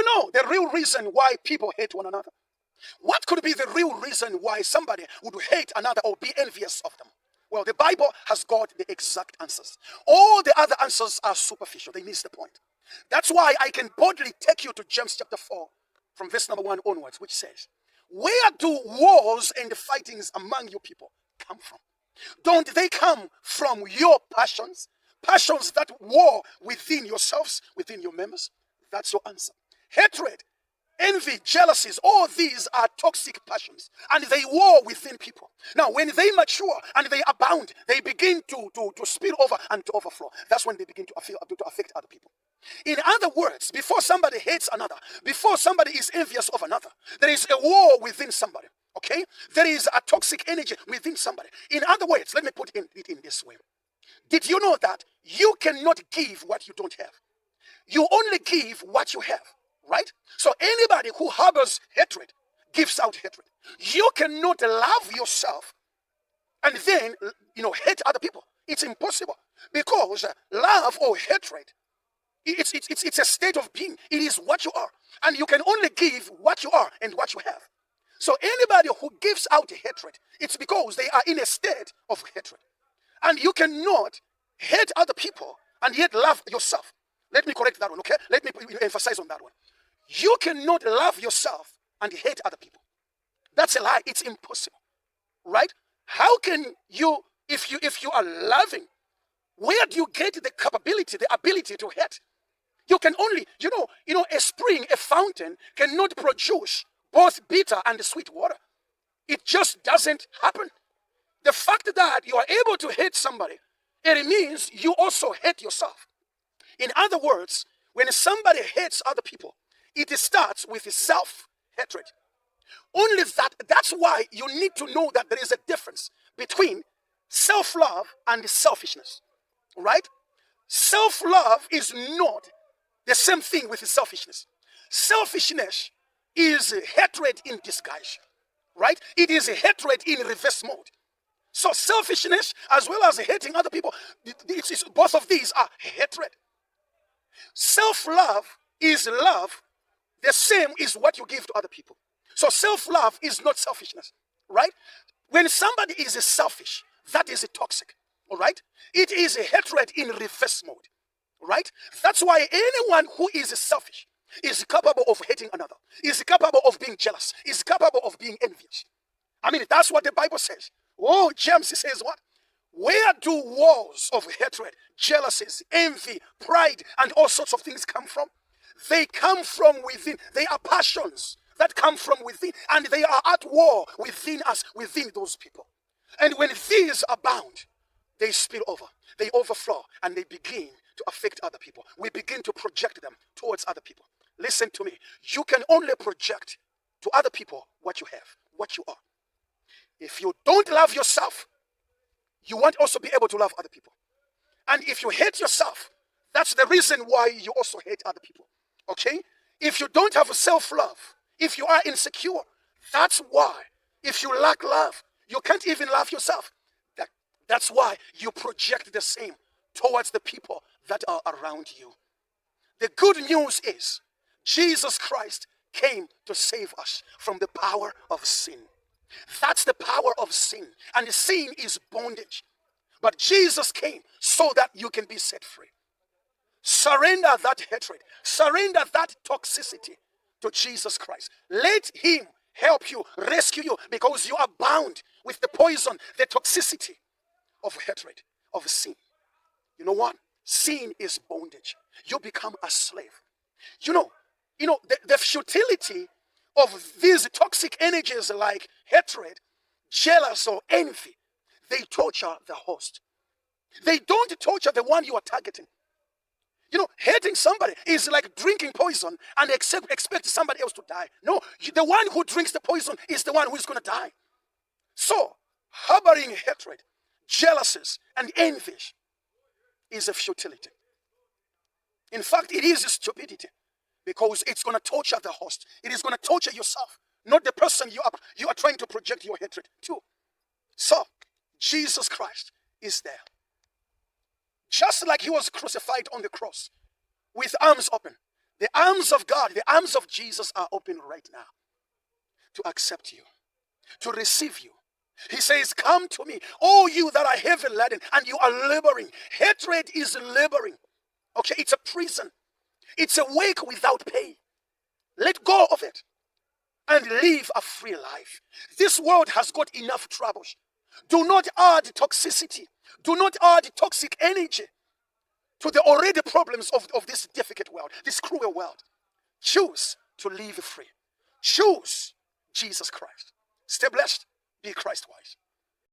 know the real reason why people hate one another? What could be the real reason why somebody would hate another or be envious of them? Well, the Bible has got the exact answers. All the other answers are superficial. They miss the point. That's why I can boldly take you to James chapter 4 from verse number 1 onwards, which says, where do wars and fightings among you people come from? Don't they come from your passions? Passions that war within yourselves, within your members? That's your answer. Hatred, envy, jealousies, all these are toxic passions, and they war within people. Now, when they mature and they abound, they begin to spill over and to overflow. That's when they begin to affect other people. In other words, before somebody hates another, before somebody is envious of another, there is a war within somebody. Okay? There is a toxic energy within somebody. In other words, let me put it in this way. Did you know that you cannot give what you don't have? You only give what you have, right? So anybody who harbors hatred gives out hatred. You cannot love yourself and then, hate other people. It's impossible, because love or hatred, it's a state of being. It is what you are, and you can only give what you are and what you have. So anybody who gives out hatred, it's because they are in a state of hatred. And you cannot hate other people and yet love yourself. Let me correct that one, okay? Let me emphasize on that one. You cannot love yourself and hate other people. That's a lie. It's impossible, right? How can you, if you are loving, where do you get the capability, the ability to hate? You can only, a spring, a fountain cannot produce both bitter and sweet water. It just doesn't happen. The fact that you are able to hate somebody, it means you also hate yourself. In other words, when somebody hates other people, it starts with self-hatred. Only that's why you need to know that there is a difference between self-love and selfishness, right? Self-love is not the same thing with selfishness. Selfishness is hatred in disguise, right? It is hatred in reverse mode. So selfishness as well as hating other people, both of these are hatred. Self-love is love, the same is what you give to other people. So self-love is not selfishness, right? When somebody is selfish, that is toxic, all right? It is a hatred in reverse mode, right? That's why anyone who is selfish is capable of hating another, is capable of being jealous, is capable of being envious. I mean, that's what the Bible says. Oh, James says what? Where do wars of hatred, jealousies, envy, pride, and all sorts of things come from? They come from within. They are passions that come from within, and they are at war within us, within those people. And when these abound, they spill over, they overflow, and they begin to affect other people. We begin to project them towards other people. Listen to me. You can only project to other people what you have, what you are. If you don't love yourself, you won't also be able to love other people. And if you hate yourself, that's the reason why you also hate other people. Okay? If you don't have self-love, if you are insecure, that's why. If you lack love, you can't even love yourself. That's why you project the same towards the people that are around you. The good news is Jesus Christ came to save us from the power of sin. That's the power of sin. And sin is bondage. But Jesus came so that you can be set free. Surrender that hatred. Surrender that toxicity to Jesus Christ. Let him help you, rescue you, because you are bound with the poison, the toxicity of hatred, of sin. You know what? Sin is bondage. You become a slave. The futility of these toxic energies like hatred, jealous, or envy, they torture the host. They don't torture the one you are targeting. Hating somebody is like drinking poison and expect somebody else to die. No, the one who drinks the poison is the one who is going to die. So, harboring hatred, jealousies, and envy is a futility. In fact, it is stupidity, because it's going to torture the host. It is going to torture yourself, not the person you are trying to project your hatred to. So, Jesus Christ is there. Just like he was crucified on the cross with arms open, The arms of God, the arms of Jesus are open right now to accept you, to receive you. He says, come to me, all you that are heavy laden, and you are laboring. Hatred is laboring. Okay, it's a prison. It's a work without pay. Let go of it and live a free life. This world has got enough troubles. Do not add toxicity. Do not add toxic energy to the already problems of this difficult world, this cruel world. Choose to live free. Choose Jesus Christ. Stay blessed. Be Christ-wise.